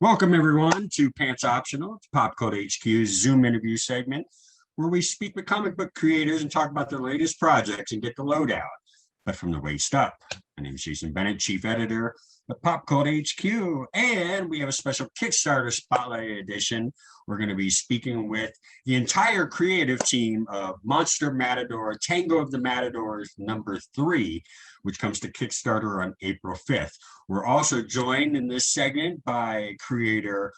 Welcome everyone to Pants Optional, Pop Cult HQ's Zoom interview segment, where we speak with comic book creators and talk about their latest projects and get the lowdown, but from the waist up. My name is Jason Bennett, Chief Editor of Pop Cult HQ, and we have a special Kickstarter Spotlight Edition. We're going to be speaking with the entire creative team of Monster Matador, Tango of the Matadors #3, which comes to Kickstarter on April 5th. We're also joined in this segment by creator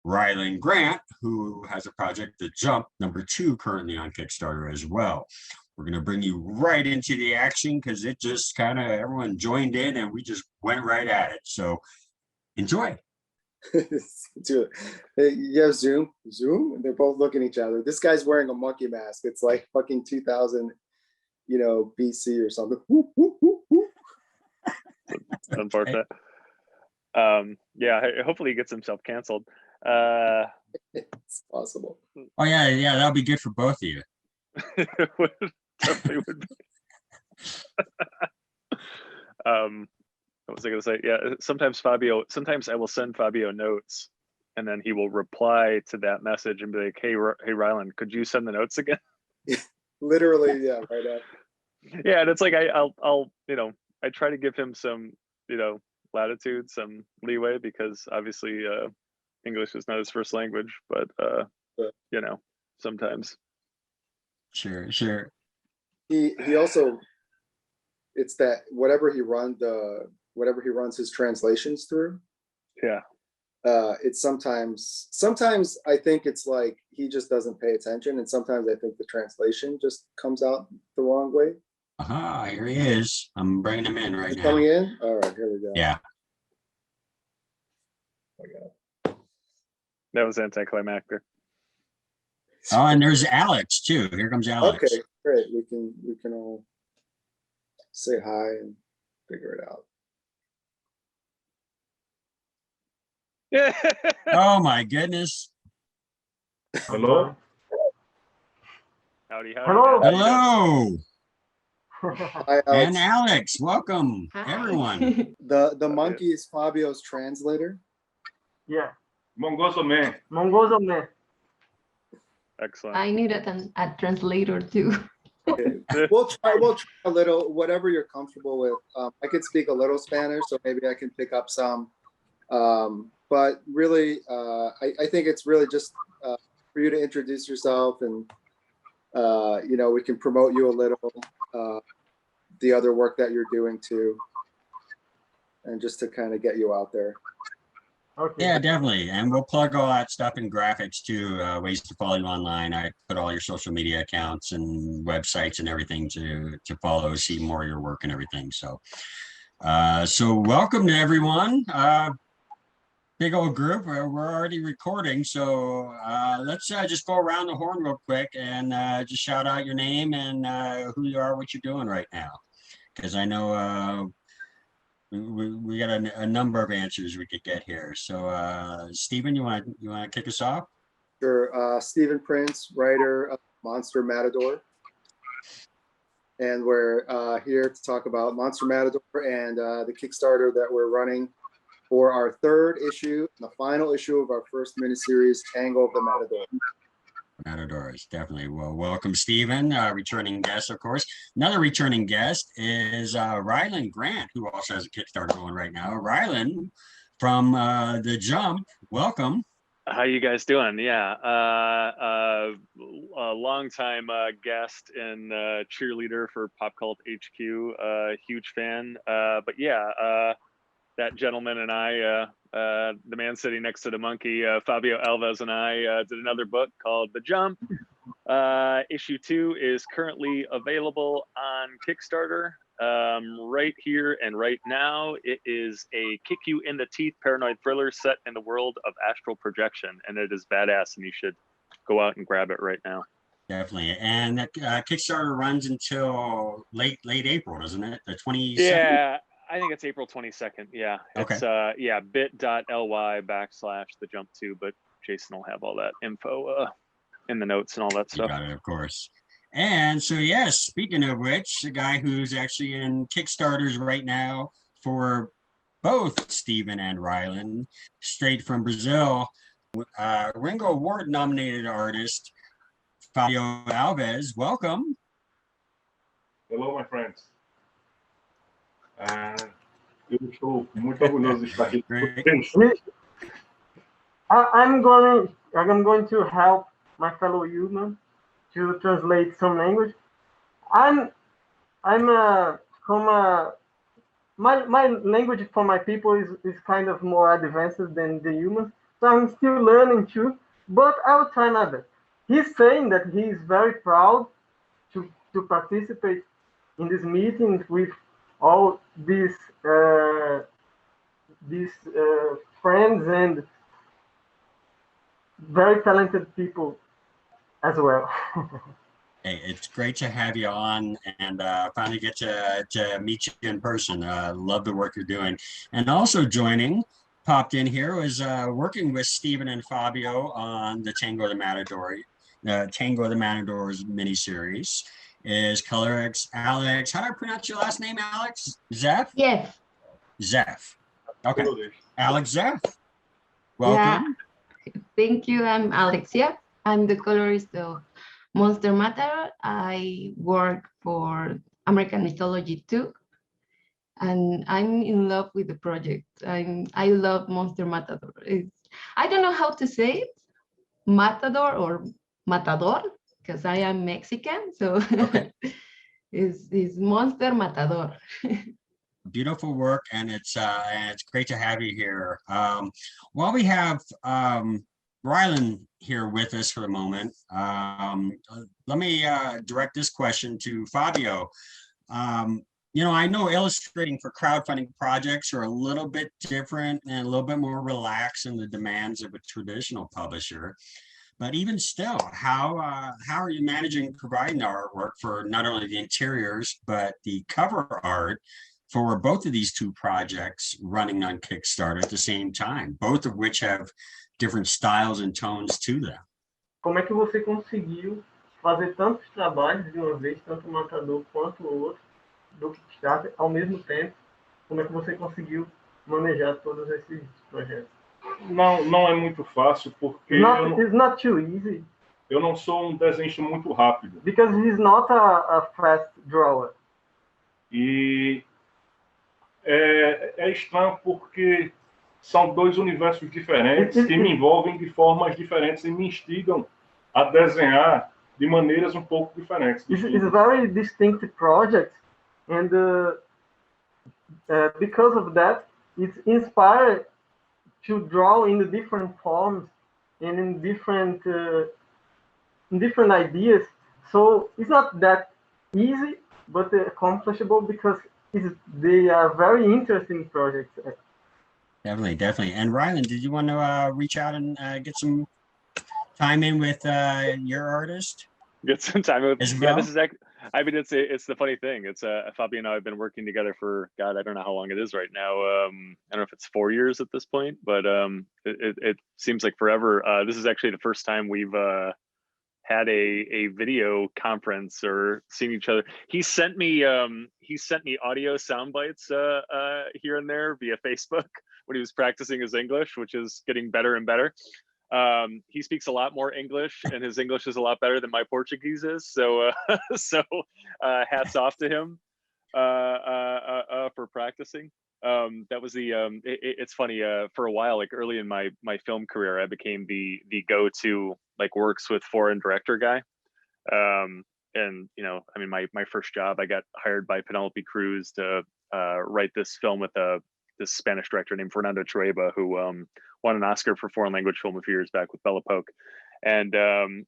Rylend Grant, who has a project, The Jump #2, currently on Kickstarter as well. We're going to bring you right into the action because it just kind of, everyone joined in and we just went right at it. So enjoy. You have Zoom, and they're both looking at each other. This guy's wearing a monkey mask. It's like fucking 2000, BC or something. Whoop, whoop, whoop, whoop. Unfortunate. Yeah, hopefully he gets himself canceled. It's possible. Oh yeah, that'll be good for both of you. Definitely would be. What was I gonna say? Yeah, sometimes I will send Fabio notes and then he will reply to that message and be like, hey Rylend, could you send the notes again? Literally, yeah, right now. Yeah, and it's like I'll I try to give him some latitude, some leeway, because obviously English is not his first language, but sometimes. Sure. He also, it's that whatever he runs his translations through. Yeah. It's sometimes I think it's like he just doesn't pay attention, and sometimes I think the translation just comes out the wrong way. Aha, here he is. I'm bringing him in right now. Coming in? All right, here we go. Yeah. That was anticlimactic. Oh, and there's Alex too. Here comes Alex. Okay, great. We can all say hi and figure it out. Yeah. Oh my goodness. Hello. Howdy. Hello. Hi, Alex. And Alex, welcome. Hi. Everyone. The monkey is Fabio's translator. Yeah. Mongoso man. Excellent. I needed a translator too. Okay. We'll try a little, whatever you're comfortable with. I could speak a little Spanish, so maybe I can pick up some. But really, I think it's really just for you to introduce yourself, and we can promote you a little, the other work that you're doing too, and just to kind of get you out there. Okay. Yeah, definitely. And we'll plug all that stuff in graphics too, ways to follow you online. I put all your social media accounts and websites and everything to follow, see more of your work and everything. So welcome to everyone. Big old group. We're already recording, so let's just go around the horn real quick and just shout out your name and who you are, what you're doing right now, because I know we got a number of answers we could get here. So Stephen, you want to kick us off? Sure. Stephen Prince, writer of Monster Matador, and we're here to talk about Monster Matador and the Kickstarter that we're running for our 3rd issue, the final issue of our first miniseries, Tango of the Matador. Matadors, definitely. Well, welcome, Stephen, returning guest, of course. Another returning guest is Rylend Grant, who also has a Kickstarter going right now. Rylend from The Jump, welcome. How you guys doing? Yeah, a longtime guest and cheerleader for Pop Cult HQ. Huge fan. But yeah, that gentleman and I, the man sitting next to the monkey, Fabio Alves, and I did another book called The Jump. Issue 2 is currently available on Kickstarter right here and right now. It is a kick you in the teeth paranoid thriller set in the world of astral projection, and it is badass, and you should go out and grab it right now. Definitely. And that Kickstarter runs until late April, doesn't it? The 27th? Yeah. I think it's April 22nd. Yeah. Okay. It's bit.ly/thejump2, but Jason will have all that info in the notes and all that stuff. You got it, of course. And so, yes, speaking of which, the guy who's actually in Kickstarters right now for both Stephen and Rylend, straight from Brazil. Ringo Award nominated artist Fabio Alves, welcome. Hello, my friends. Eu estou muito orgulhoso de estar aqui com vocês. I'm going to help my fellow human to translate some language. My language for my people is kind of more advanced than the humans, so I'm still learning too, but I'll try my best. He's saying that he is very proud to participate in this meeting with all these friends and very talented people as well. Hey, it's great to have you on and finally get to meet you in person. Love the work you're doing. And also joining, popped in here, was working with Stephen and Fabio on the Tango the Matadors miniseries. Is colorist Alex. How do I pronounce your last name, Alex? Zief? Yes. Zief. Okay. Alex Zief. Welcome. Yeah. Thank you. I'm Alexia. I'm the colorist of Monster Matador. I work for American Mythology too. And I'm in love with the project. I love Monster Matador. I don't know how to say it, Matador or Matador, because I am Mexican. So Okay. it's Monster Matador. Beautiful work, and it's great to have you here. While we have Rylend here with us for a moment, let me direct this question to Fabio. I know illustrating for crowdfunding projects are a little bit different and a little bit more relaxed in the demands of a traditional publisher. But even still, how are you managing providing the artwork for not only the interiors, but the cover art for both of these two projects running on Kickstarter at the same time, both of which have different styles and tones to them? Como é que você conseguiu fazer tantos trabalhos de uma vez, tanto o Matador quanto o outro, do Kickstarter, ao mesmo tempo? Como é que você conseguiu manejar todos esses projetos? Não é muito fácil, porque It's not too easy. Eu não sou desenhista muito rápido. Because he's not a fast drawer. E é estranho porque são dois universos diferentes que me envolvem de formas diferentes e me instigam a desenhar de maneiras um pouco diferentes. It's very distinct project, and because of that, it's inspired to draw in the different forms and in different ideas. So it's not that easy, but accomplishable because they are very interesting projects. Definitely. And Rylend, did you want to reach out and get some time in with your artist? Get some time with. As Yeah, well? this is. I mean, it's the funny thing. It's Fabio and I have been working together for God, I don't know how long it is right now. I don't know if it's 4 years at this point, but it seems like forever. This is actually the first time we've had a video conference or seen each other. He sent me audio sound bites here and there via Facebook when he was practicing his English, which is getting better and better. He speaks a lot more English, and his English is a lot better than my Portuguese is. So hats off to him for practicing. That was it's funny, for a while, like early in my film career, I became the go-to like works with foreign director guy. And I mean, my first job, I got hired by Penelope Cruz to write this film with this Spanish director named Fernando Trueba, who won an Oscar for foreign language film a few years back with Bella Polk. And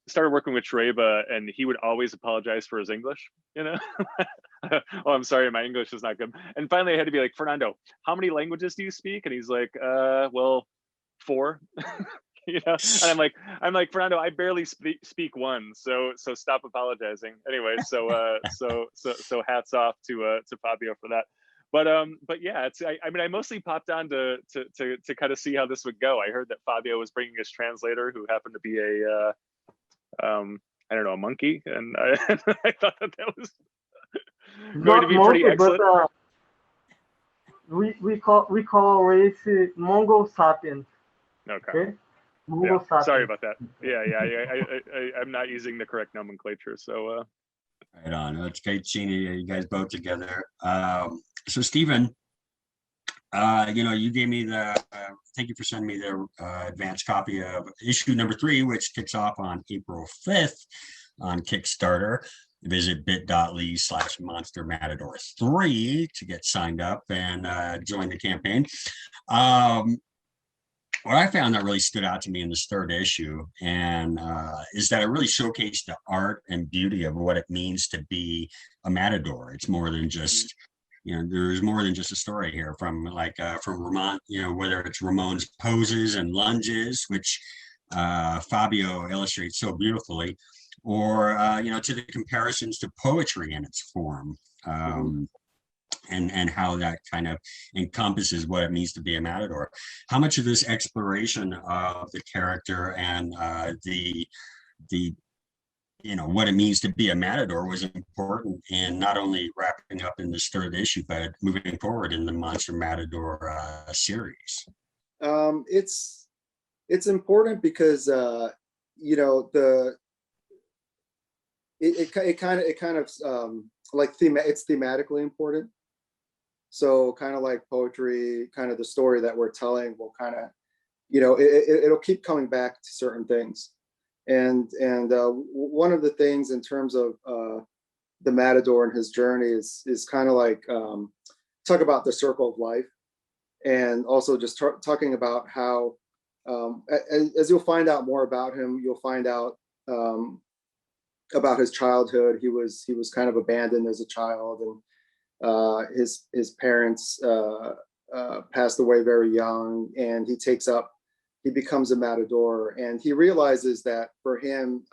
started working with Trueba, and he would always apologize for his English, oh, I'm sorry, my English is not good. And finally I had to be like, Fernando, how many languages do you speak? And he's like, well, 4. And I'm like, Fernando, I barely speak one, so stop apologizing. Anyway, so hats off to Fabio for that. But yeah, I mean, I mostly popped on to kind of see how this would go. I heard that Fabio was bringing his translator, who happened to be a monkey, and I thought that was going to be pretty excellent. we call race Mongol sapiens. Okay. Mongol Yeah. sapiens. Sorry about that. Yeah. I'm not using the correct nomenclature. So. Right on. It's great seeing you guys both together. So Stephen, you gave me thank you for sending me the advanced copy of issue number 3, which kicks off on April 5th on Kickstarter. Visit bit.ly/Monster Matador 3 to get signed up and join the campaign. What I found that really stood out to me in this 3rd issue and is that it really showcased the art and beauty of what it means to be a matador. It's more than just, there's more than just a story here from Ramon, whether it's Ramon's poses and lunges, which Fabio illustrates so beautifully, or, to the comparisons to poetry in its form. And how that kind of encompasses what it means to be a matador. How much of this exploration of the character and the what it means to be a matador was important in not only wrapping up in this 3rd issue, but moving forward in the Monster Matador series? It's important because it kind of it's thematically important. So kind of like poetry, kind of the story that we're telling will kind of, it'll keep coming back to certain things. And one of the things in terms of the Matador and his journey is kind of like talk about the circle of life, and also just talking about how, as you'll find out more about him, you'll find out about his childhood. He was kind of abandoned as a child, and his parents passed away very young, and he becomes a matador, and he realizes that for him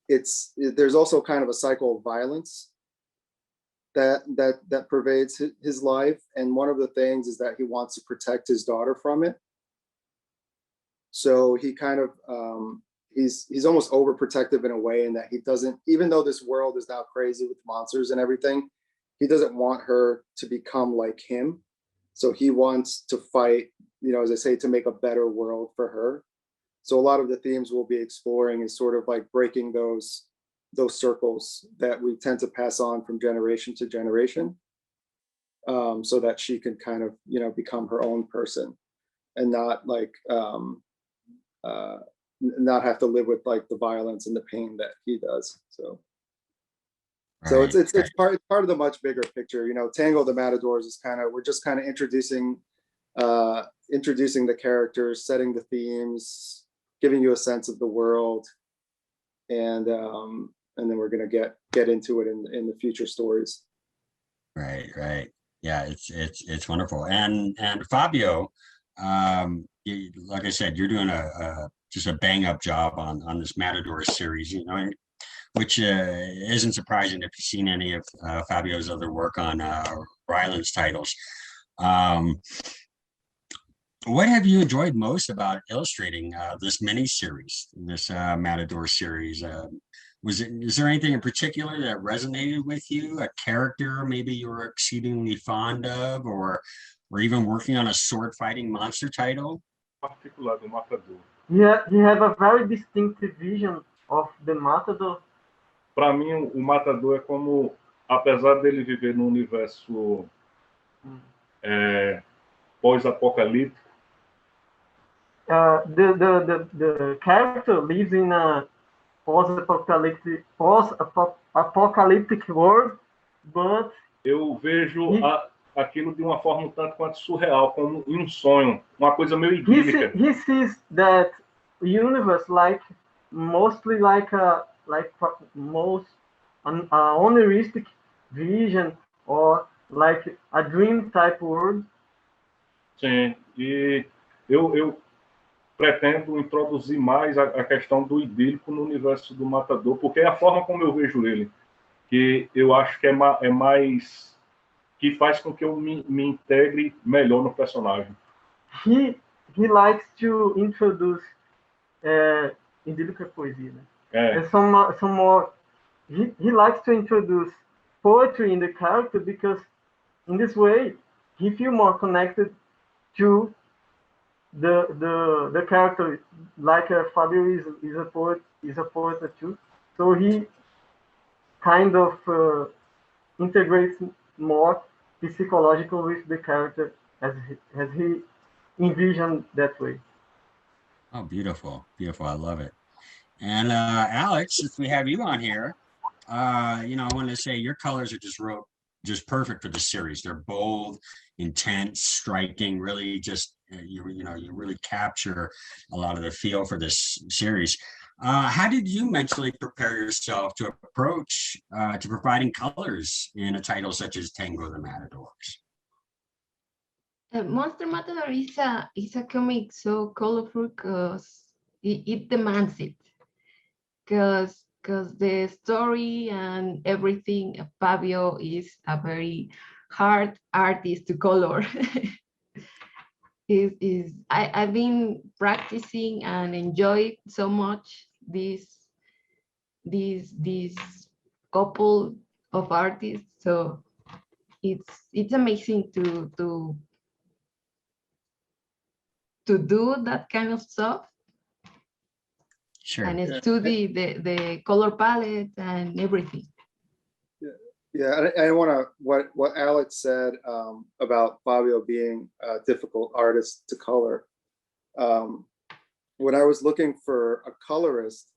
there's also kind of a cycle of violence that pervades his life, and one of the things is that he wants to protect his daughter from it. So he kind of he's almost overprotective in a way, in that he doesn't, even though this world is now crazy with monsters and everything, he doesn't want her to become like him. So he wants to fight, as I say, to make a better world for her. So a lot of the themes we'll be exploring is sort of like breaking those circles that we tend to pass on from generation to generation, so that she can kind of, become her own person, and not like not have to live with like the violence and the pain that he does. So it's part of the much bigger picture. Tango the Matadors is we're just kind of introducing the characters, setting the themes, giving you a sense of the world, and then we're gonna get into it in the future stories. Right. Yeah, it's wonderful. And Fabio, like I said, you're doing just a bang up job on this Matador series, which isn't surprising if you've seen any of Fabio's other work on Rylend's titles. What have you enjoyed most about illustrating this mini-series, this Matador series? Is there anything in particular that resonated with you? A character maybe you were exceedingly fond of, or even working on a sword-fighting monster title? Particular do Matador. Yeah, he had a very distinctive vision of the Matador. Para mim, o Matador é como, apesar dele viver num universo pós-apocalíptico. The character lives in a post-apocalyptic world, but eu vejo aquilo de uma forma um tanto quanto surreal, como um sonho, uma coisa meio idílica. He sees that universe mostly like a oneristic vision, or like a dream type world. Sim, e eu pretendo introduzir mais a questão do idílico no universo do Matador, porque é a forma como eu vejo ele, que eu acho que é mais, que faz com que eu me integre melhor no personagem. He likes to introduce idílica poesia, né? Some more. He likes to introduce poetry in the character, because in this way he feel more connected to the character, like Fabio is a poet too, so he kind of integrates more the psychological with the character as he envisioned that way. Oh, beautiful, beautiful. I love it. And Alex, since we have you on here, you know, I want to say your colors are just perfect for the series. They're bold, intense, striking, really just, you know, you really capture a lot of the feel for this series. How did you mentally prepare yourself to approach to providing colors in a title such as Tango the Matadors? Monster Matador is a comic so colorful because it demands it. Because the story and everything, Fabio is a very hard artist to color. I've been practicing and enjoy so much this couple of artists. So it's amazing to do that kind of stuff. Sure. And study the color palette and everything. Yeah, I want to what Alex said about Fabio being a difficult artist to color. When I was looking for a colorist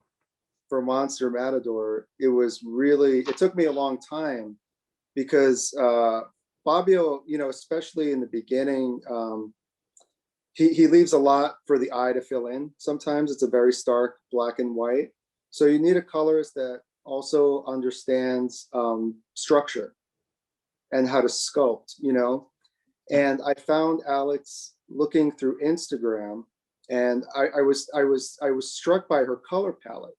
for Monster Matador, it took me a long time because Fabio, you know, especially in the beginning, he leaves a lot for the eye to fill in. Sometimes it's a very stark black and white. So you need a colorist that also understands structure and how to sculpt, you know. And I found Alex looking through Instagram, and I was struck by her color palette.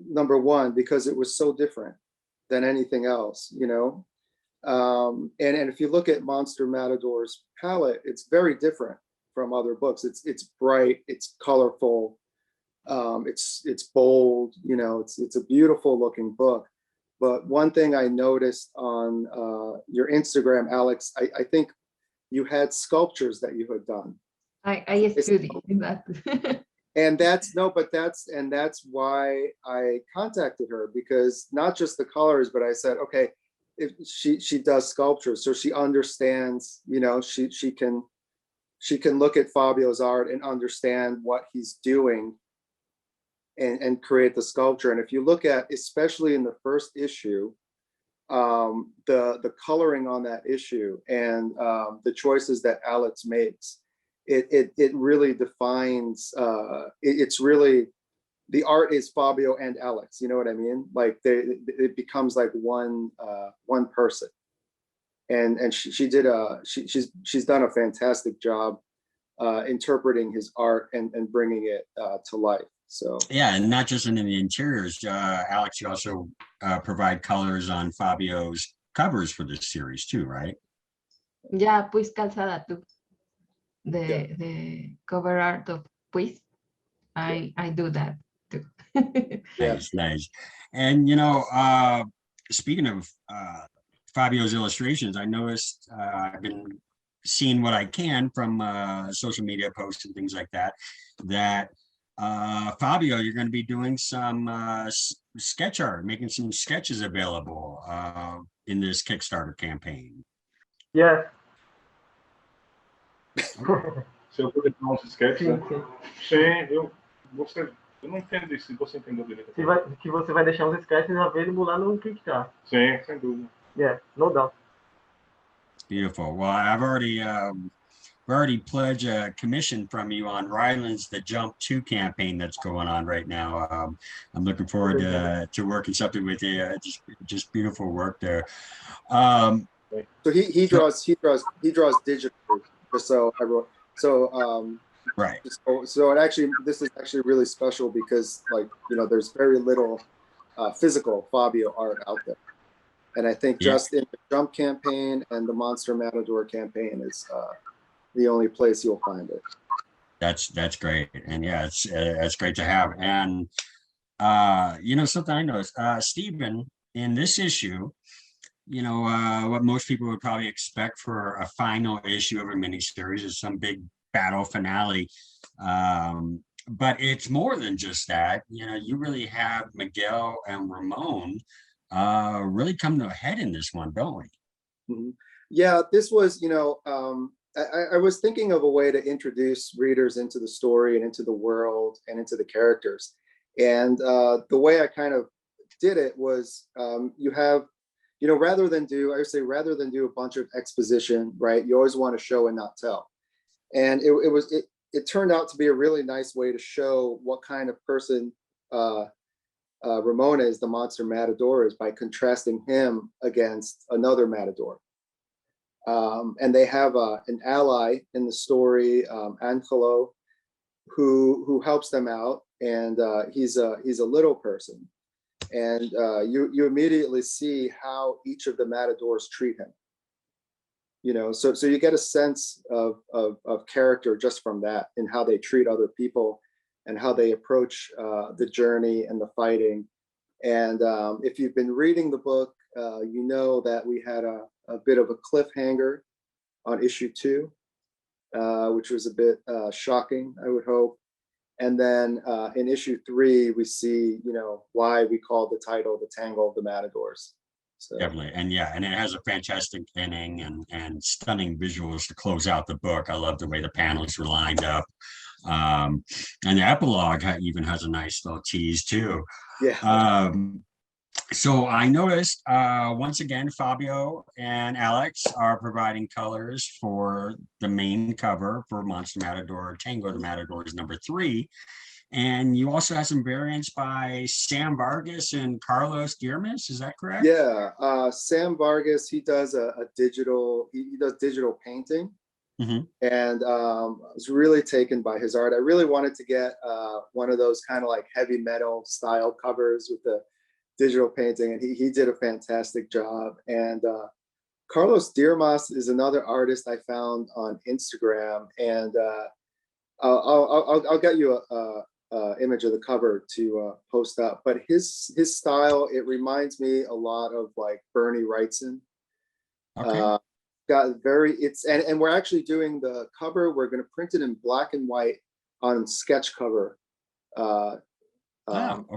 Number one, because it was so different than anything else, you know. And if you look at Monster Matador's palette, it's very different from other books. It's bright, it's colorful, it's bold, you know, it's a beautiful looking book. But one thing I noticed on your Instagram, Alex, I think you had sculptures that you had done. I studied that. And that's why I contacted her, because not just the colors, but I said, okay, if she does sculptures, so she understands, you know, she can look at Fabio's art and understand what he's doing and create the sculpture. And if you look at, especially in the first issue, the coloring on that issue and the choices that Alex makes, it really defines, it's really, the art is Fabio and Alex, you know what I mean? Like it becomes like one person. And she's done a fantastic job interpreting his art and bringing it to life. So yeah, and not just in the interiors, Alex, you also provide colors on Fabio's covers for this series too, right? Yeah, Pues Calzada too. The cover art of Pues, I do that too. Nice, nice. And you know, speaking of Fabio's illustrations, I noticed I've been seeing what I can from social media posts and things like that, that Fabio, you're going to be doing some sketch art, making some sketches available in this Kickstarter campaign. Yes. Se eu puder dar uns sketches, Sim, né? sim. Sim, eu não entendo se você entendeu direito. Que você vai deixar uns sketches available lá no Kickstarter. Sim, sem dúvida. Yeah, no doubt. Beautiful. Well, I've already pledged a commission from you on Rylend's The Jump 2 campaign that's going on right now. I'm looking forward to working something with you. Just beautiful work there. so he draws digitally. So I wrote right. So this is actually really special because, like, you know, there's very little physical Fabio art out there, and I think just in the Jump campaign and the Monster Matador campaign is the only place you'll find it. That's great, and yeah, it's great to have. And you know, something I noticed, Stephen, in this issue, what most people would probably expect for a final issue of a miniseries is some big battle finale. But it's more than just that. You really have Miguel and Ramon really come to a head in this one, don't we? Mm-hmm. Yeah, this was, I was thinking of a way to introduce readers into the story and into the world and into the characters. And the way I kind of did it was you have, rather than do a bunch of exposition, right? You always want to show and not tell. And it turned out to be a really nice way to show what kind of person Ramona is, the monster Matador, is by contrasting him against another Matador. And they have an ally in the story, Angelo, who helps them out, and he's a little person, and you immediately see how each of the Matadors treat him. So you get a sense of character just from that, and how they treat other people, and how they approach the journey and the fighting. And if you've been reading the book, you know that we had a bit of a cliffhanger on issue 2, which was a bit shocking, I would hope. And then in issue 3, we see, why we call the title The Tango of the Matadors. So. Definitely. And it has a fantastic ending and stunning visuals to close out the book. I love the way the panels were lined up. And the epilogue even has a nice little tease too. Yeah. So I noticed once again, Fabio and Alex are providing colors for the main cover for Monster Matador, Tango the Matadors #3. And you also have some variants by Sam Vargas and Carlos Diermes, is that correct? Yeah, Sam Vargas, he does a digital, he does digital painting. Mm-hmm. And I was really taken by his art. I really wanted to get one of those kind of like heavy metal style covers with the digital painting, and he did a fantastic job. And Carlos Diermes is another artist I found on Instagram, and I'll get you a image of the cover to post up. But his style, it reminds me a lot of like Bernie Wrightson. Okay. And we're actually doing the cover. We're going to print it in black and white on sketch cover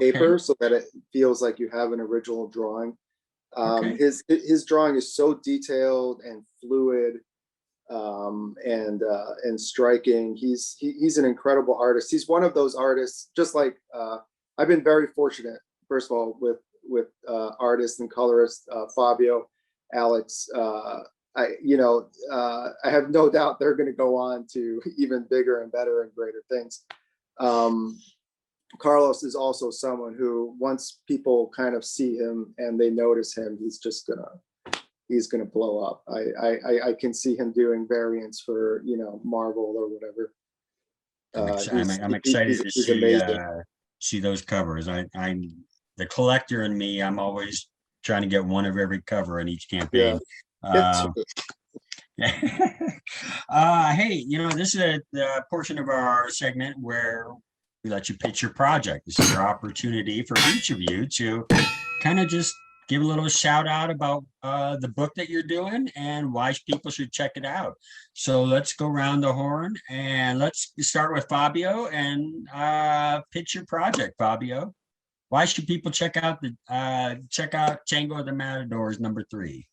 paper, so that it feels like you have an original drawing. His drawing is so detailed and fluid and striking. He's an incredible artist. He's one of those artists, just like I've been very fortunate, first of all, with artists and colorists, Fabio, Alex. I have no doubt they're going to go on to even bigger and better and greater things. Carlos is also someone who, once people kind of see him and they notice him, he's gonna blow up. I can see him doing variants for Marvel or whatever. I'm excited to see those covers. I'm the collector in me. I'm always trying to get one of every cover in each campaign. Yeah. Hey, this is the portion of our segment where we let you pitch your project. This is your opportunity for each of you to kind of just give a little shout out about the book that you're doing and why people should check it out. So let's go around the horn, and let's start with Fabio and pitch your project, Fabio. Why should people check out Tango the Matadors #3?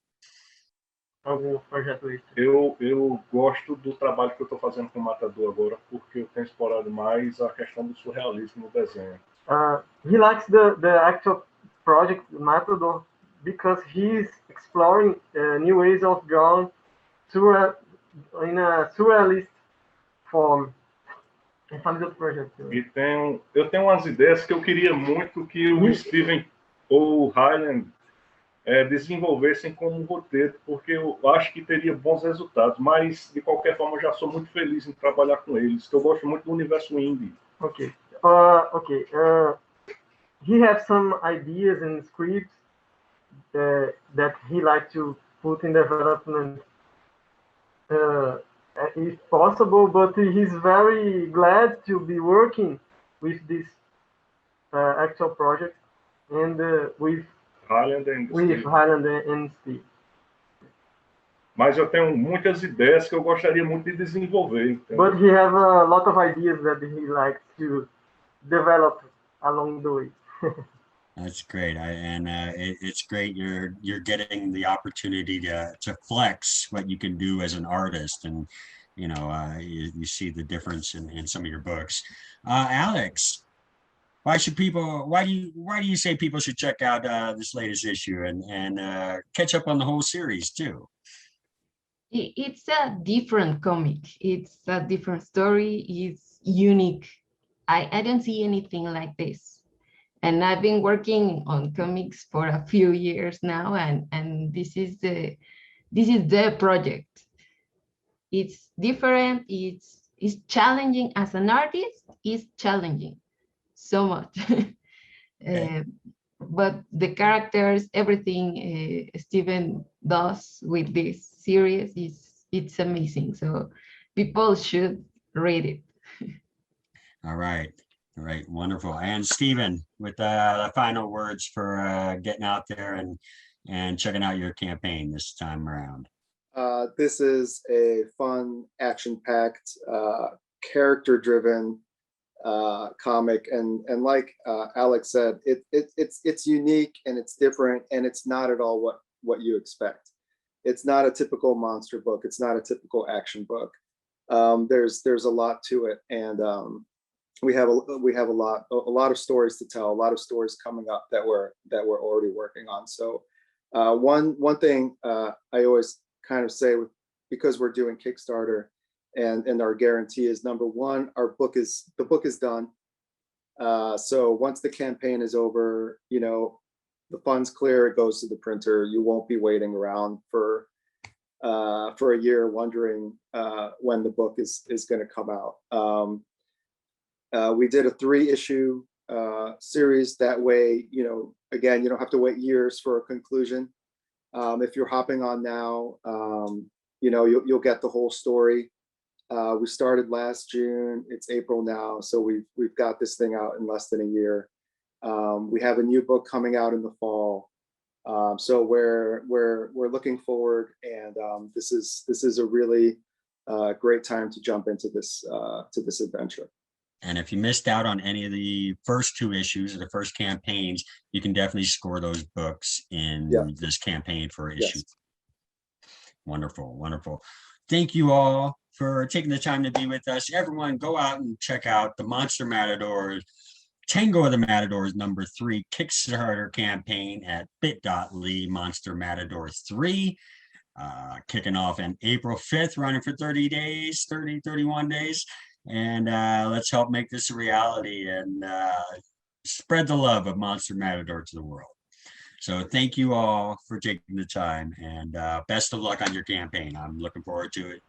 Algum projeto extra? Eu gosto do trabalho que eu estou fazendo com o Matador agora, porque eu tenho explorado mais a questão do surrealismo no desenho. He likes the actual project Matador because he's exploring new ways of drawing in a surrealist form. Eu tenho umas ideias que eu queria muito que o Steven ou o Rylend desenvolvessem como roteiro, porque eu acho que teria bons resultados, mas de qualquer forma eu já sou muito feliz em trabalhar com eles, que eu gosto muito do universo indie. Okay. He has some ideas and scripts that he likes to put in development if possible, but he's very glad to be working with this actual project and with Rylend and with Steve. Rylend and Steve. Mas eu tenho muitas ideias que eu gostaria muito de desenvolver. Entendeu? But he has a lot of ideas that he likes to develop along the way. That's great. It's great. You're getting the opportunity to flex what you can do as an artist, and you see the difference in some of your books. Alex, why do you say people should check out this latest issue and catch up on the whole series too? It's a different comic. It's a different story. It's unique. I don't see anything like this. And I've been working on comics for a few years now, and this is the project. It's different. It's challenging as an artist. It's challenging so much. Okay. But the characters, everything Steven does with this series it's amazing. So people should read it. All right. All right, wonderful. And Stephen, with the final words for getting out there and checking out your campaign this time around. This is a fun, action-packed, character-driven comic, and like Alex said, it's unique and it's different, and it's not at all what you expect. It's not a typical monster book. It's not a typical action book. There's a lot to it, and we have a lot of stories to tell, a lot of stories coming up that we're already working on. So one thing I always kind of say, because we're doing Kickstarter and our guarantee is, number one, the book is done. So once the campaign is over, the funds clear, it goes to the printer. You won't be waiting around for a year wondering when the book is going to come out. We did a 3-issue series. That way, again, you don't have to wait years for a conclusion. If you're hopping on now, you'll get the whole story. We started last June. It's April now, so we've got this thing out in less than a year. We have a new book coming out in the fall. So we're looking forward, and this is a really great time to jump into this adventure. And if you missed out on any of the first 2 issues or the first campaigns, you can definitely score those books in this campaign for issue. Yes. Wonderful, wonderful. Thank you all for taking the time to be with us. Everyone, go out and check out the Monster Matadors, Tango of the Matadors #3 Kickstarter campaign at bit.ly Monster Matador 3. Kicking off on April 5th, running for 31 days. And let's help make this a reality and spread the love of Monster Matador to the world. So thank you all for taking the time, and best of luck on your campaign. I'm looking forward to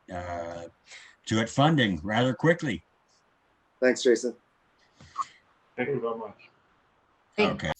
it funding rather quickly. Thanks, Jason. Thank you very much. Okay.